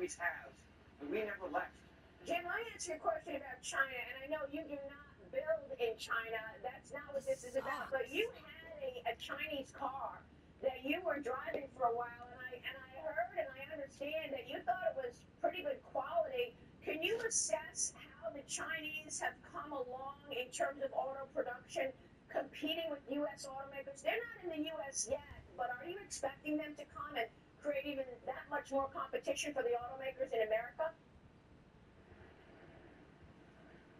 always has, and we never left. Jim, let me ask you a question about China, and I know you do not build in China. That's not what this is about. But you had a Chinese car that you were driving for a while, and I heard and I understand that you thought it was pretty good quality. Can you assess how the Chinese have come along in terms of auto production, competing with U.S. automakers? They're not in the U.S. yet, but are you expecting them to come and create even that much more competition for the automakers in America?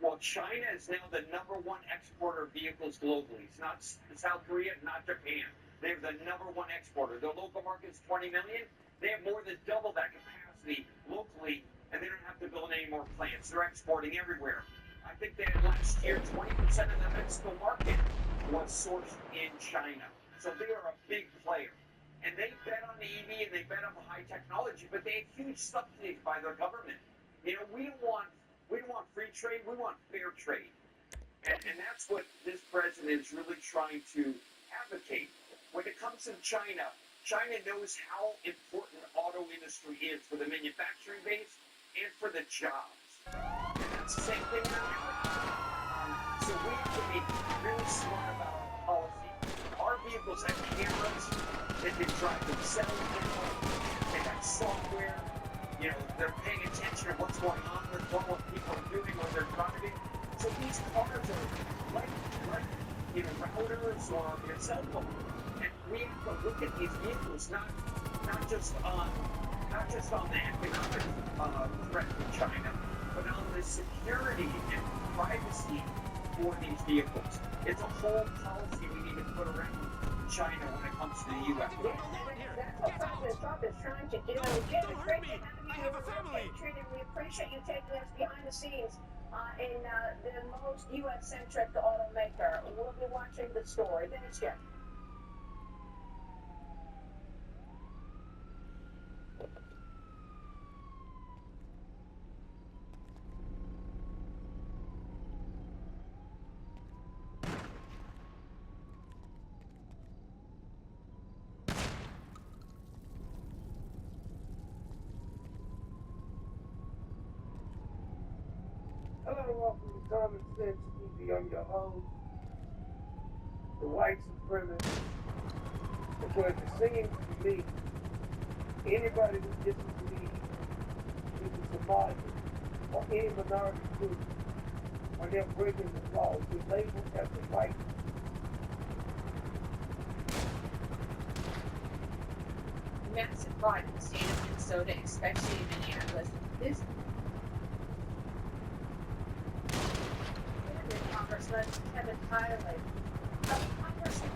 Well, China is now the #1 exporter of vehicles globally. It's not South Korea, not Japan. They're the #1 exporter. Their local market is 20 million. They have more than double that capacity locally, and they don't have to build any more plants. They're exporting everywhere. I think they had last year 20% of the Mexico market was sourced in China. So they are a big player. And they bet on the EV and they bet on the high technology, but they have huge subsidies by their government. You know, we don't want free trade, we want fair trade. And that's what this president is really trying to advocate. When it comes to China, China knows how important the auto industry is for the manufacturing base and for the jobs. And that's the same thing in America. So we have to be really smart about our policy. Our vehicles have cameras that can drive themselves now. They have software. You know, they're paying attention to what's going on with what people are doing when they're driving. So these cars are like routers or your cell phone. And we have to look at these vehicles not just on the economic threat from China, but on the security and privacy for these vehicles. It's a whole policy we need to put around China when it comes to the U.S. That's what President Trump is trying to do. Jim, it's great to have you here. We appreciate you taking us behind the scenes in the most U.S.-centric automaker. We'll be watching the story. Thanks, Jim. Hello, welcome to Common Sense TV. I'm your host, the white supremacist. Because it seems to me, anybody who disagrees with the Somali or any minority group, when they're breaking the law, is labeled as a white. Massive fraud in the state of Minnesota, especially in Minneapolis. This Congressman Kevin Tyler, Congressman.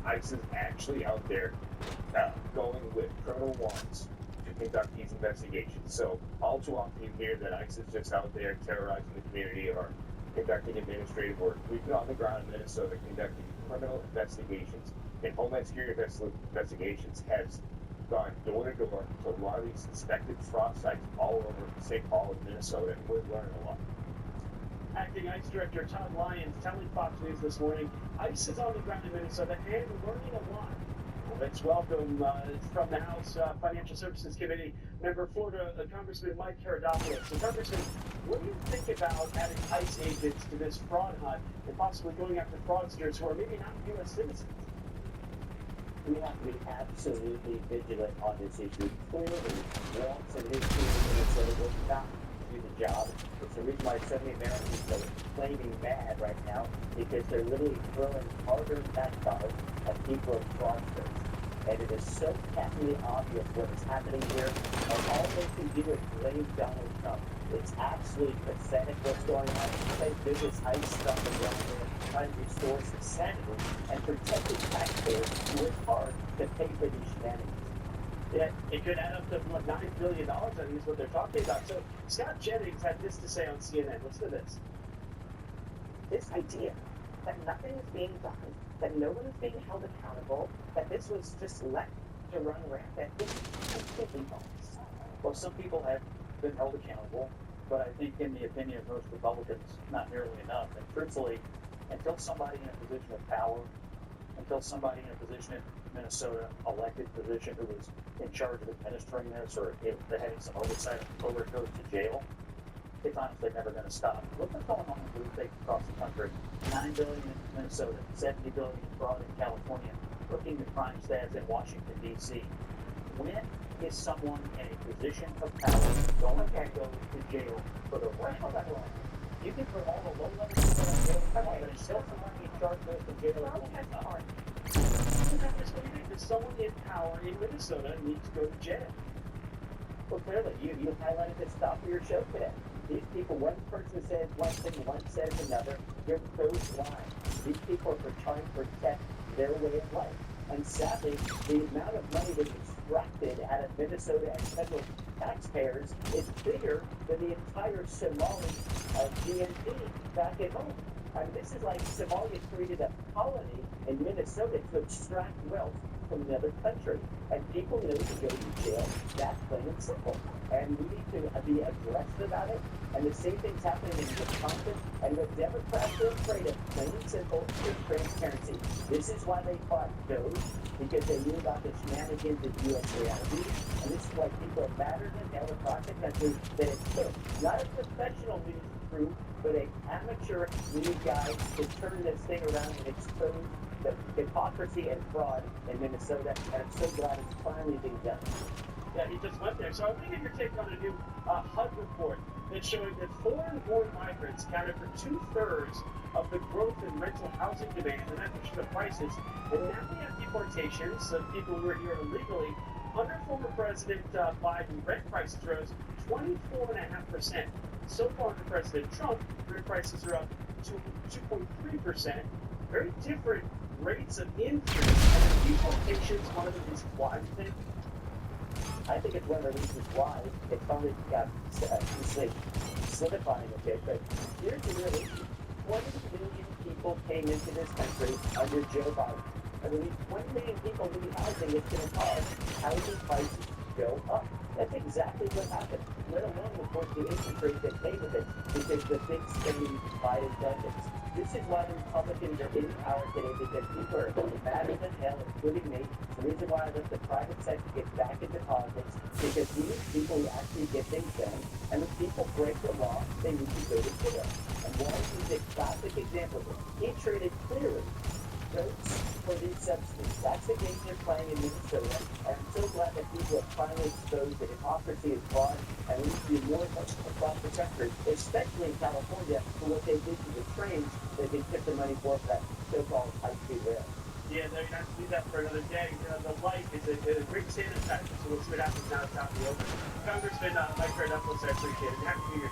ICE is actually out there going with criminal warrants to conduct these investigations. So all too often you hear that ICE is just out there terrorizing the community or conducting administrative work. We've been on the ground in Minnesota conducting criminal investigations, and Homeland Security investigations has gone door to door to a lot of these suspected fraud sites all over St. Paul and Minnesota, and we're learning a lot. Acting ICE Director Todd Lyons telling Fox News this morning, ICE is on the ground in Minnesota and learning a lot. Well, let's welcome from the House Financial Services Committee, member Florida Congressman Mike Karadopoulos. So, Congressman, what do you think about adding ICE agents to this fraud hunt and possibly going after fraudsters who are maybe not U.S. citizens? We have to be absolutely vigilant on this issue. Clearly, wants and his team in Minnesota will not do the job. It's the reason why so many Americans are flaming mad right now, because they're literally throwing hard-earned tax dollars at people and fraudsters. And it is so patently obvious what is happening here, and all they can do is blame Donald Trump. It's absolutely pathetic what's going on. They do this ICE stuff around here, trying to restore some sanity and protect the taxpayers who work hard to pay for these shenanigans. Yeah, it could add up to what, $9 billion, I think is what they're talking about. So Scott Jennings had this to say on CNN. Listen to this. This idea that nothing is being done, that no one is being held accountable, that this was just left to run rampant, is completely false. Well, some people have been held accountable, but I think in the opinion of most Republicans, not nearly enough. And truthfully, until somebody in a position of power, until somebody in a position in Minnesota, elected position who was in charge of administering this or if they're having some oversight over it goes to jail, it's honestly never going to stop. Look what's going on in blue states across the country. 9 billion in Minnesota, 70 billion abroad in California, looking at crime stats in Washington, D.C. When is someone in a position of power going to go to jail for the rest of their life? You can put all the low-level people in jail, but until somebody in charge goes to jail, it won't stop. Someone in power in Minnesota needs to go to jail. Well, clearly, you highlighted the top of your show today. These people, one person says one thing, one says another. You're both lying. These people are trying to protect their way of life. And sadly, the amount of money that's extracted out of Minnesota and federal taxpayers is bigger than the entire Somali GNP back at home. I mean, this is like Somalia created a colony in Minnesota to extract wealth from another country. And people know to go to jail. That's plain and simple. And we need to be aggressive about it. And the same thing's happening in Wisconsin. And what Democrats are afraid of, plain and simple, is transparency. This is why they fought Doge, because they knew about the shenanigans of U.S. reality. And this is why people are madder than hell across the country that it took not a professional news crew, but an amateur news guy to turn this thing around and expose the hypocrisy and fraud in Minnesota. And I'm so glad it's finally being done. Yeah, he just went there. So I want to get your take on a new HUD report that's showing that foreign-born migrants accounted for 2/3 of the growth in rental housing demand, and that pushed the prices. And now we have deportations of people who are here illegally. Under former President Biden, rent prices rose 24.5%. So far under President Trump, rent prices are up to 2.3%. Very different rates of increase. And the deportations, one of the reasons why, you think? I think it's one of the reasons why it's finally got solidifying a bit. But here's the real issue. 20 million people came into this country under Joe Biden. I mean, 20 million people need housing. It's going to cause housing prices to go up. That's exactly what happened. Let alone, of course, the interest rate that came with it, because the big spending Biden budgets. This is why the Republicans are in power today, because people are madder than hell, including me. The reason why I let the private sector get back into politics, because these people actually get things done, and if people break the law, they need to go to jail. And Walsh is a classic example of it. He traded clearly votes for these subsidies. That's the game they're playing in Minnesota, and I'm so glad that people have finally exposed that hypocrisy is fraud, and we need to do more across the country, especially in California, for what they did to the trains that they took the money for that so-called high-speed rail. Yeah, they're going to have to do that for another day. The light is a great sanitizer, so we'll see what happens now it's out in the open. Congressman Mike Carduflos, I appreciate it. Happy New Year.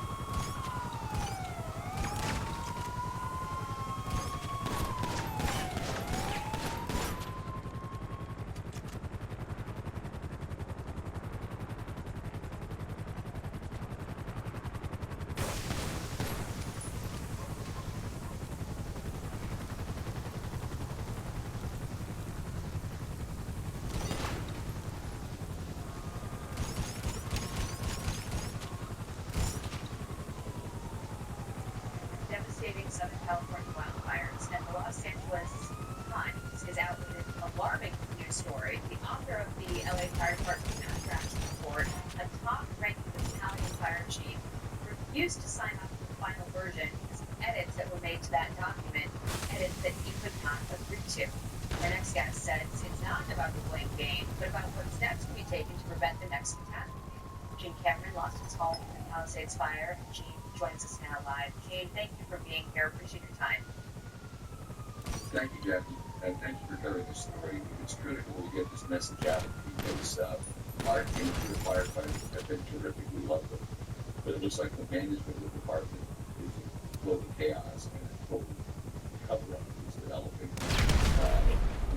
Devastating Southern California wildfires, and the Los Angeles Times is out with an alarming news story. The author of the LA Fire Department contract report, a top-ranking Italian fire chief, refused to sign off on the final version because of edits that were made to that document, edits that he could not agree to. The next guest says it's not about the blame game, but about what steps can be taken to prevent the next attack. Gene Cameron lost his home in the Palisades fire. Gene joins us now live. Gene, thank you for being here. Appreciate your time. Thank you, Jackie, and thank you for covering this story. It's critical we get this message out because our team of firefighters have been terrific. We love them. But it looks like the management of the department is in global chaos and a total cover-up is developing.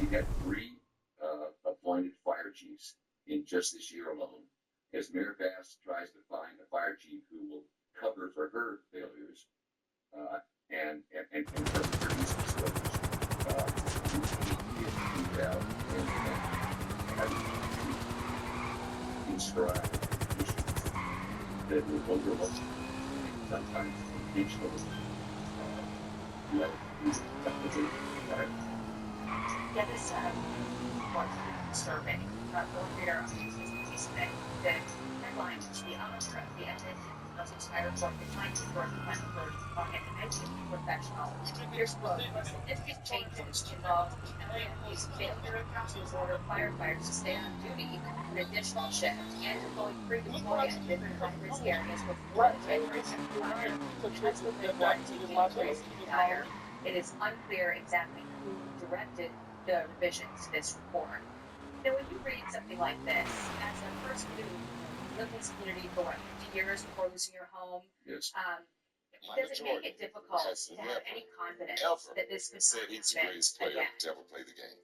We had 3 appointed fire chiefs in just this year alone. As Mayor Bass tries to find a fire chief who will cover for her failures and cover for his failures, we immediately have and inscribe issues that will overlook sometimes intentionally let Yeah, this was disturbing. Earlier on this piece today, the headline was the author of the LA Spider Report declined to work with on an IT professional. Here's quote: significant changes involved LAFD's failure to order firefighters to stay on duty an additional shift and to fully pre-deploy at different high-risk areas before the January 2nd fire. As the wind warranty increased in dire, it is unclear exactly who directed the revisions to this report. Now, when you read something like this, as a person who lived in this community for what, 50 years before losing your home, Yes. does it make it difficult to have any confidence that this could said he's the greatest player again? to ever play the game.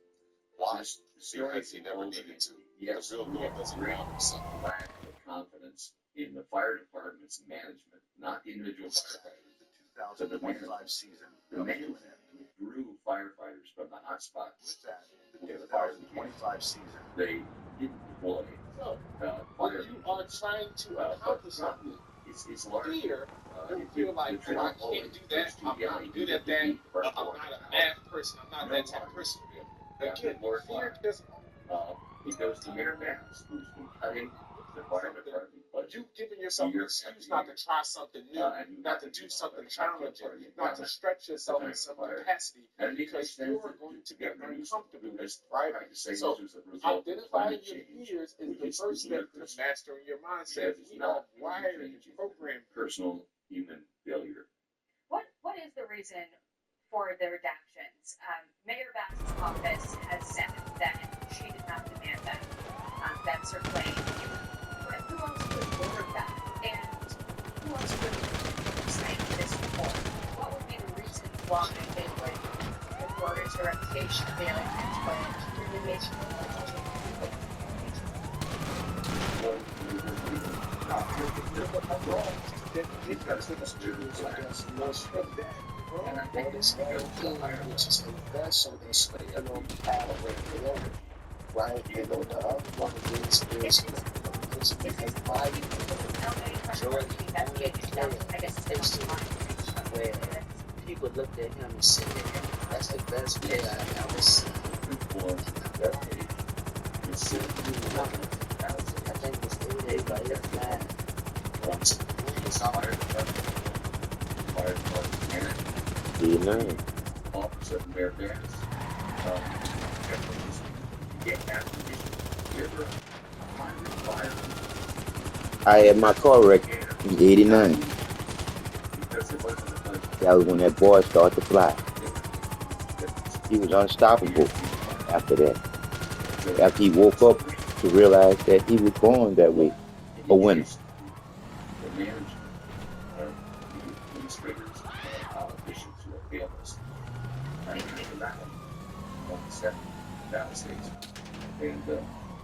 Why? Because he never needed to. Yes, The real Lord doesn't great allow himself. lack of confidence in the fire department's management, not the individual firefighters. The 2025 season The management withdrew firefighters from the hotspot. with that, the Yeah, the fire 2025 season. They didn't deploy fire. You are trying to accomplish something. It's large. Here, you feel like, oh, I can't do that. I'm not good at that. I'm not a math person. I'm not that type of person. Again, fear doesn't. It goes to Mayor Vance, who's been cutting the fire department budget. You've given yourself an excuse not to try something new, not to do something challenging, not to stretch yourself in some capacity, because you're going to get uncomfortable, right? So identifying your fears is the first step to mastering your mindset. We are wired and programmed. Personal human failure. What is the reason for the redactions? Mayor Bass's office has said that she did not demand them. That's her claim. But who else would order that? And who else would say this report? What would be the reason why they would encourage the reputation of the LA when really makes And I think it's very clear, which is the best of this, right? You know, the other one is because my where people looked at him and said, that's the best player I've ever seen. I think it's 3 days by every man. Officer of Mayor Vance. I had my car wrecked in 89. That was when that boy started to fly. He was unstoppable after that. After he woke up to realize that he was born that way, a winner. The management of the administrators and politicians who have failed us. I think that on the second battle stage. And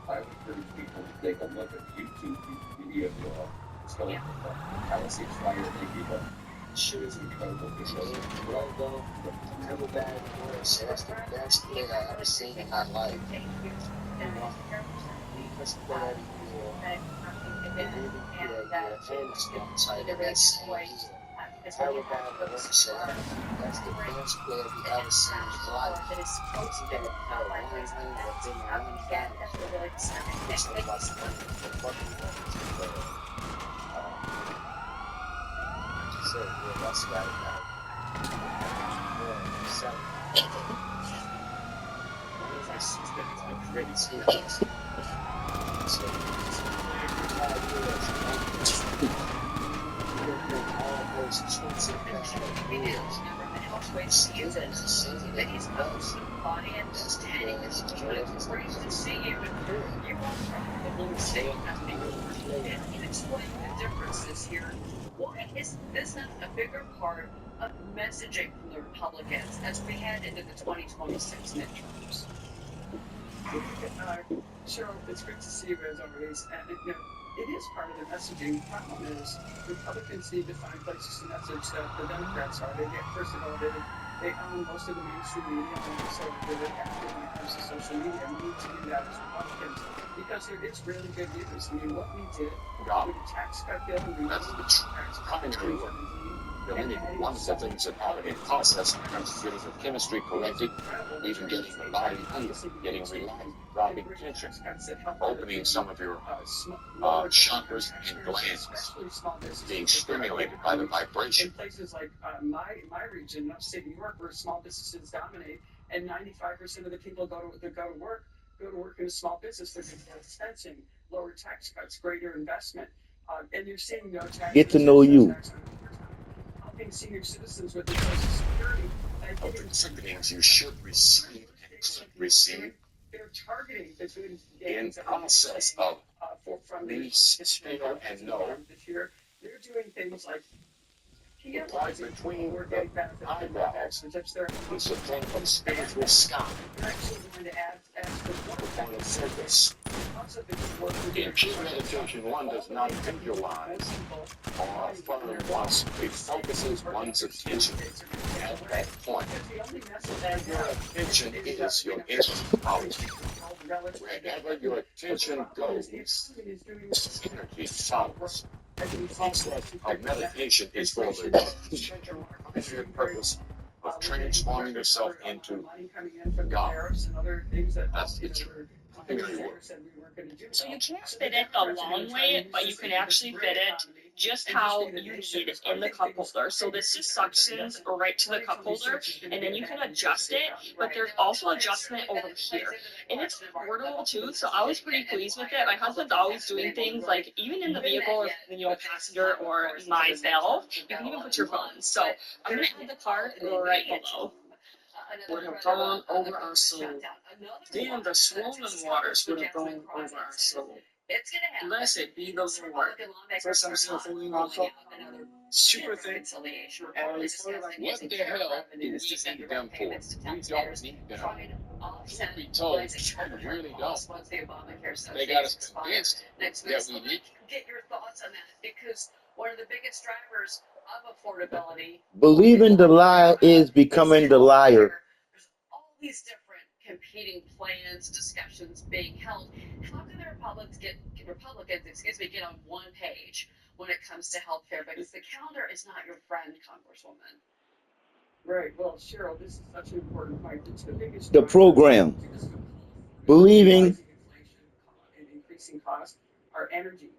I would encourage people to take a look at the YouTube video of it's called Palisades Fire Maybe, but Sure, it's incredible. never bad words. That's the best player I've ever seen in my life. That's the player that's the best player we ever seen in his life. That's right. Why is this not a bigger part of messaging from the Republicans as we head into the 2026 midterms? Cheryl, it's great to see you as always. And it is part of the messaging. The problem is Republicans need to find places to message that the Democrats are. First of all, they own most of the mainstream media, and so they're very active when it comes to social media. And we need to do that as Republicans because it's really good news. I mean, what we did with the tax cut bill, we did the tax cut in 2017, You know, any one of the things that happen in process, getting the chemistry corrected, even getting the body healed, getting relaxed, dropping tension, opening some of your chakras and glands, being stimulated by the vibration. In places like my region, upstate New York, where small businesses dominate, and 95% of the people go to work in a small business. They're getting more fencing, lower tax cuts, greater investment, and you're seeing no tax. Get to know you. Helping senior citizens with their Social Security. Of the things you should receive and could receive They're targeting the good in process of lease, steal, and know. This year, they're doing things like Right between the eyebrows, the supreme spiritual sky. They're actually going to add On the surface. In pure meditation, one does not visualize or affirm once. It focuses one's attention at that point. And your attention is your instrument. Wherever your attention goes, energy follows. The process of meditation is for the primary purpose of transforming yourself into God. That's its primary work. So you can't fit it the long way, but you can actually fit it just how you need it in the cup holder. So this just suctions right to the cup holder, and then you can adjust it, but there's also adjustment over here. And it's portable too, so I was pretty pleased with it. My husband's always doing things like, even in the vehicle, passenger or myself, you can even put your phone. So I'm gonna add the card right below. Would have gone over our soul. Then the swollen waters would have gone over our soul. Blessed be the Lord. First I'm suffering on top. Super thick. And we feel like What the hell do we need them for? We don't need them. Truth be told, we really don't. They got us convinced that we need. Get your thoughts on that, because one of the biggest drivers of affordability. Believing the lie is becoming the liar. There's all these different competing plans, discussions being held. How can the Republicans get on one page when it comes to healthcare? Because the calendar is not your friend, Congresswoman. Right. Well, Cheryl, this is such an important point. It's the biggest. The program. Believing inflation and increasing costs are energy.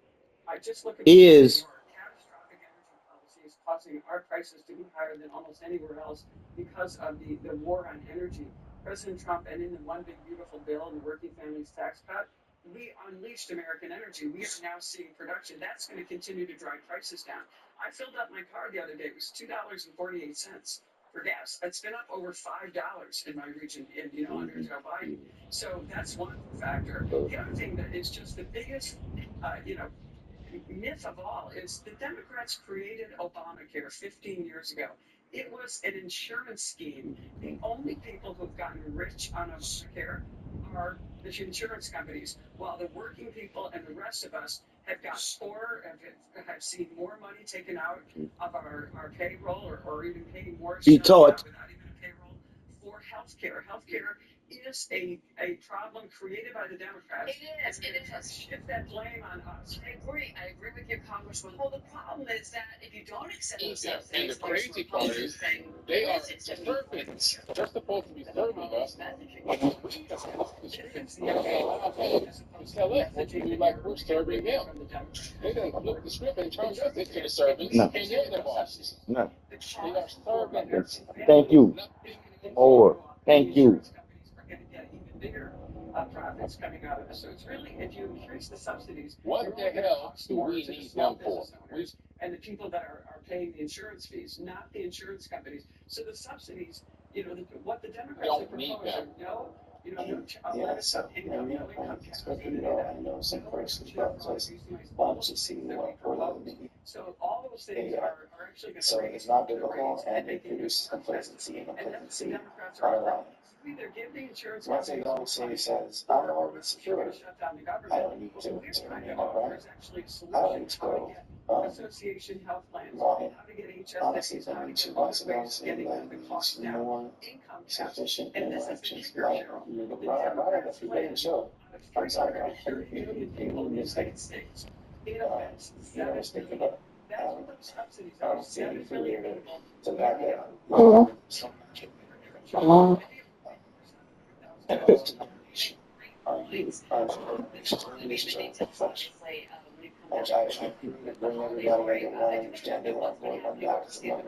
I just look at is catastrophic energy policy is causing our prices to be higher than almost anywhere else because of the war on energy. President Trump ended in one big beautiful bill and the working families tax cut. We unleashed American energy. We are now seeing production. That's going to continue to drive prices down. I filled up my car the other day. It was $2.48 for gas. It's been up over $5 in my region, under Joe Biden. So that's one factor. The other thing that is just the biggest, myth of all is the Democrats created Obamacare 15 years ago. It was an insurance scheme. The only people who've gotten rich on Obamacare are the insurance companies, while the working people and the rest of us have got poorer, have seen more money taken out of our payroll, or even paying more be taught without even a payroll for healthcare. Healthcare is a problem created by the Democrats. It is. Shift that blame on us. I agree with you, Congresswoman. Well, the problem is that if you don't accept those things, And the crazy part is, they are servants. They're supposed to be serving us. Tell us what to do like we're serving them. They didn't flip the script and turn us into the servants. No. And they're the bosses. no. They are servants. Thank you. Or thank you. Even bigger profits coming out of this. So it's really, if you increase the subsidies, What the hell do we need them for? And the people that are paying the insurance fees, not the insurance companies. So the subsidies, what the Democrats are proposing, I know some persons so all those things are actually going to so it's not difficult and it produces complacency, and complacency are allowed. either give the insurance Once a young city says, I'm already secure, shut down the government. I don't need to turn it around. There's actually a solution. I don't need to go, Association health plans, why? how to get Honestly, HSA, how to 2 get months other ago, ways of saying getting that the we cost need down. more Income tax. sufficient And this is the elections, bigger right? Cheryl. You The brought Democrats up plan the show. I'm sorry, I million people in the United States. It affects you know, 7 think million about That's what those subsidies I are. don't see That is anything really here meaningful. to back it up. Which I bring everybody into one understanding of what one doctor's money.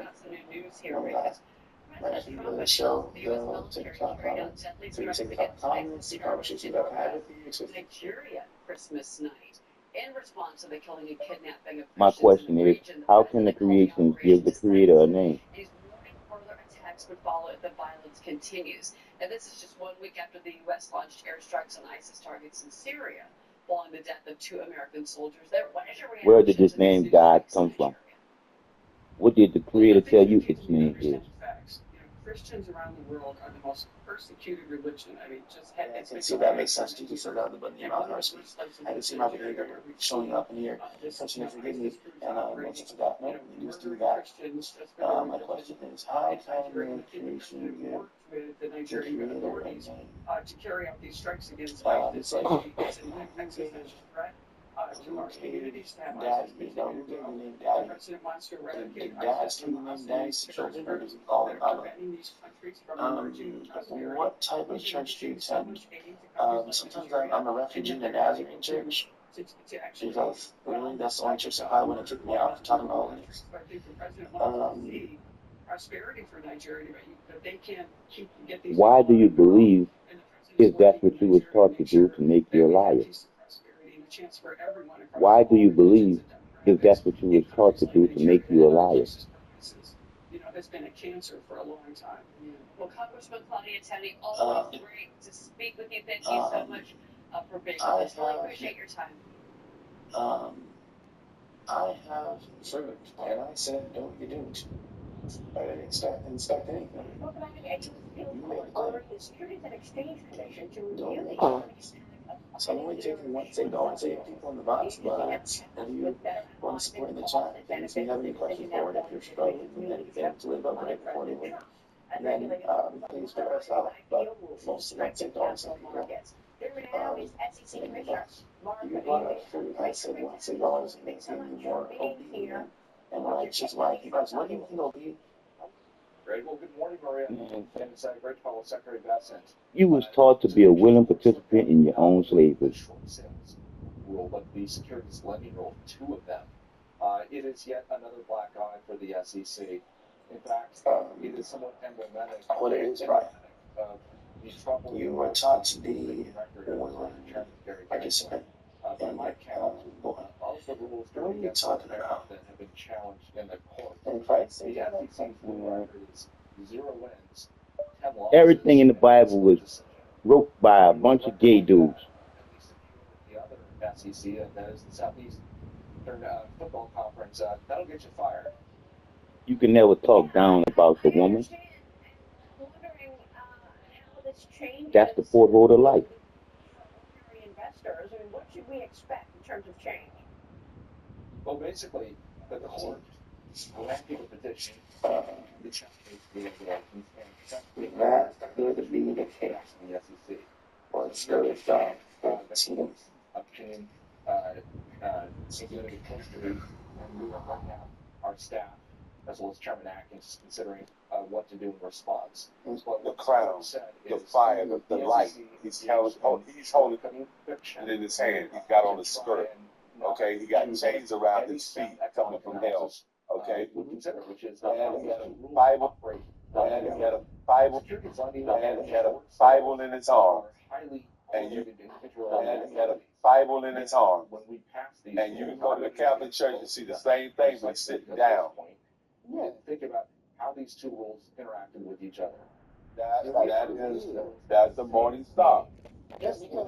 Like you really show the TikTok comments. So you TikTok comments, the conversations I've had with you. So Nigeria Christmas night. In response to the killing and kidnapping of My Christians in question the is, region, the how can the president called the creations operation give the a creator a success. name? He's warning further attacks would follow if the violence continues. And this is just 1 week after the U.S. launched airstrikes on ISIS targets in Syria, following the death of 2 American soldiers there. What is your reaction Where did this to these name news God strikes in come from? Nigeria? What did the creator tell you its name is? Facts. Christians around the world are the most persecuted religion. I mean, just head. I can see that makes sense to you, so rather than the amount of mercy. I can see my behavior showing up in here, touching and forgive me, and once it's forgotten, no, you just do that. My question is, how can the creation give with the Nigerian authorities to carry out these strikes against ISIS? It's an existential threat to our communities to have ISIS continue to grow. The president wants to eradicate ISIS from the church preventing these countries from emerging prosperity. what type of church do you attend? Sometimes I'm a refugee in the Nazarene church. Because really, that's the only church that I want to take me out for talking about holiness. I think the president wants to see prosperity for Nigeria, but they can't get these. Why do you believe if that's what you was taught to do to make you a liar? Why do you believe if that's what you was taught to do to make you a liar? Has been a cancer for a long time. Well, Congressman Claudia Tenney, always great to speak with you. Thank you so much for being with us. Really appreciate your time. I have served, and I said, don't you do it. I didn't expect anything. Well, but I appeal for the Securities and Exchange Commission to review the company's. So I'm only taking one thing, don't want to take people in the box, but if you want to support in the chat, if you have any questions for it, if you're struggling with anything to live up right before anyone, then please figure us out. But most of that $10 some people. You brought up food. I said once $1 makes you more obedient and righteous. Like you guys, what do you think will be? Great. Well, good morning, Maria. And it's great to follow Secretary Bassett. You was taught to be a willing participant in your own slavery. Short sales rule, but the securities lending rule, 2 of them. It is yet another black eye for the SEC. In fact, it is somewhat emblematic. What it is, right? The trouble You were taught to be a willing participant in my count. of the rules What are you talking about? that have been challenged in the court. In Christ, The SEC's record is 0 wins, 10 losses. Everything in the Bible was wrote by a bunch of gay dudes. The other SEC, and that is the Southeast Football Conference, that'll get you fired. You can never talk down about the woman. That's the porthole of life. Investors, I mean, what should we expect in terms of change? Well, basically, the court granted a petition to challenge the regulations and that could be the case. the SEC. Or it's really dumb. Teams obtained significant history, and we are right now our staff, as well as Chairman Atkins, is considering what to do in response. The crown, the fire, the light. He's holding it in his hand. He's got on his skirt. Okay, he got chains around his feet coming from hell. Okay, and he had a Bible. And he had a Bible. And he had a Bible in his arm. And he had a Bible in his arm. And you can go to the Catholic Church and see the same thing, but sitting down. Yeah, think about how these 2 rules interacted with each other. That's the morning star. Just because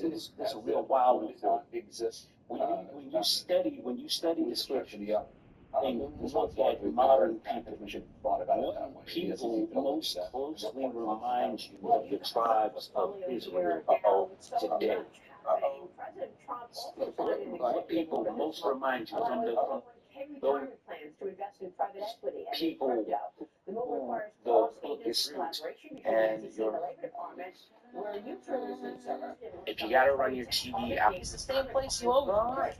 this is a real wild one. Exist When you study the scripture, and look at modern people, we should thought about it that way. people most closely remind you of the tribes of Israel today. What people most remind you from those people who the book is written, and your where you turn, If you gotta run your TV out, it's the same place you always were.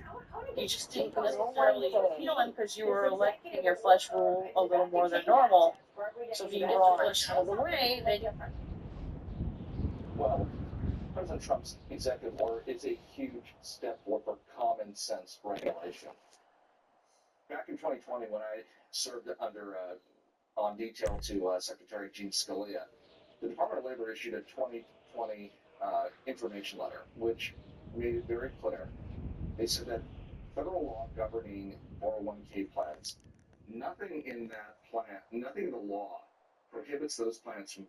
You just didn't necessarily feel it because you were letting your flesh rule a little more than normal. So if you get the flesh out of the way, then you Well, President Trump's executive order is a huge step forward for common sense regulation. Back in 2020, when I served on detail to Secretary Gene Scalia, the Department of Labor issued a 2020 information letter, which made it very clear. They said that federal law governing 401k plans, nothing in the law prohibits those plans from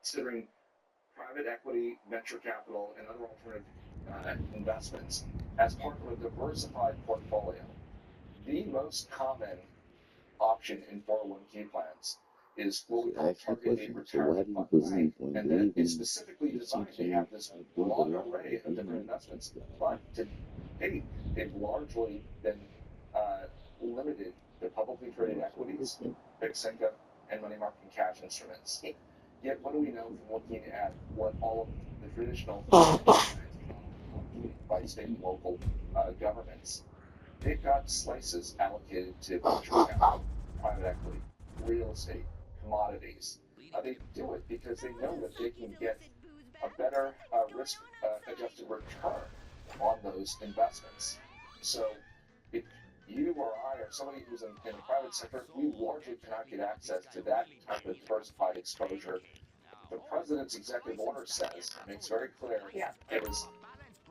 considering private equity, venture capital, and other alternative investments as part of a diversified portfolio. The most common option in 401k plans is what we call targeted retirement funds, and that is specifically designed to have this long array of different investments. But to date, they've largely been limited to publicly traded equities, fixed income, and money market and cash instruments. Yet, what do we know from looking at what all of the traditional plans can offer by state and local governments? They've got slices allocated to venture capital, private equity, real estate, commodities. They do it because they know that they can get a better risk-adjusted return on those investments. So, if you or I or somebody who's in the private sector, we largely cannot get access to that type of diversified exposure. The president's executive order makes very clear, is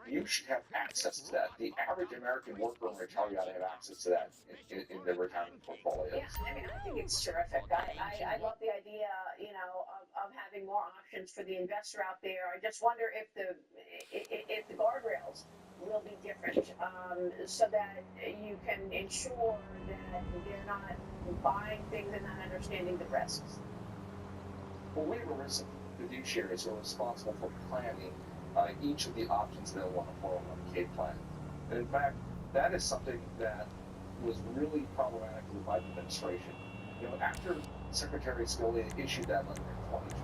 you should have access to that. The average American worker and retiree ought to have access to that in their retirement portfolios. Yeah, I mean, I think it's terrific. I love the idea, of having more options for the investor out there. I just wonder if the guardrails will be different, so that you can ensure that they're not buying things and not understanding the risks. Well, we have a risk fiduciaries who are responsible for planning each of the options available on a 401k plan. And in fact, that is something that was really problematic in the Biden administration. After Secretary Scalia issued that letter in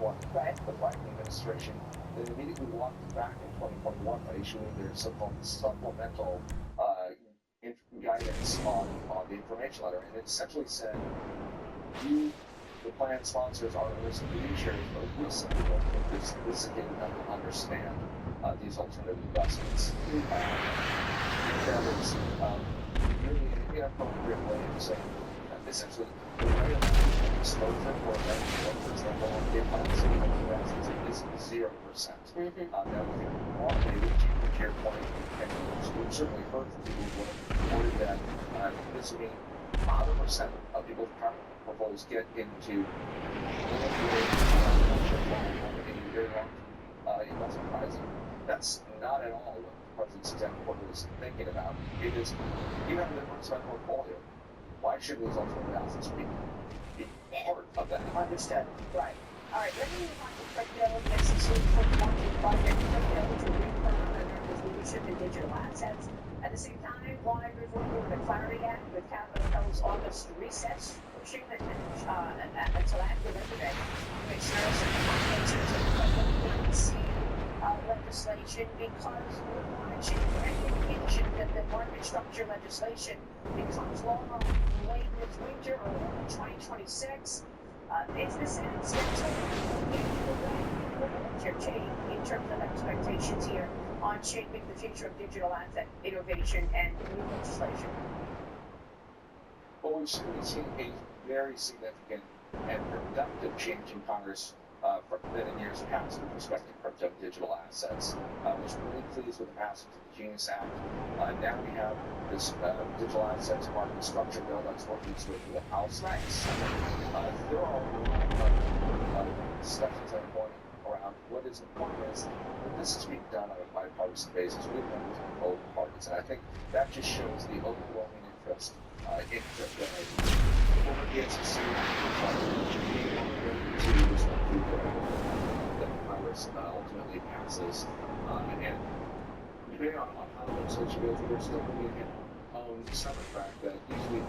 2020, the Biden administration then immediately walked back in 2021 by issuing their so-called supplemental guidance on the information letter. And it essentially said, the plan sponsors are risk fiduciaries, but we simply don't think it's sophisticated enough to understand these alternative investments. That is really an inappropriate way of saying essentially the way of exposure for American workers that will get plans is 0%. Now, we can broadly reach your point, and we've certainly heard from people who have reported that this would mean 100% of people's portfolios get into very long investment horizon. That's not at all what the president's executive order is thinking about. It is, you have a diversified portfolio. Why shouldn't these alternative assets be part of that? Understood. Right. All right, let me move on to crypto. This is for launching Project Crypto to refund America's leadership in digital assets. At the same time, lawmakers working with the Clarity Act with Capitol Hill's August recess, pushing until after Labor Day to make sure some legislation, because we're watching recognition that the market structure legislation becomes law late this winter or early 2026. Is this an essential in terms of expectations here on shaping the future of digital asset innovation and new legislation? Well, we've certainly seen a very significant and productive change in Congress than in years past with respect to crypto and digital assets. I was really pleased with the passage of the Genius Act. Now we have this digital assets market structure bill that's working through the House and the Senate. There are discussions that are going around. What is important is that this is being done on a bipartisan basis with members of both parties. And I think that just shows the overwhelming interest in crypto. Over the SEC, that Congress ultimately passes, and depending on how the legislation goes, we're still going to have separate track that easily we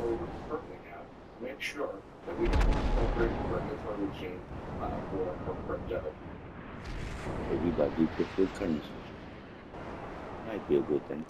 currently have to make sure that we have an appropriate regulatory regime for crypto. So we about to do cryptocurrency. Might be a good thing.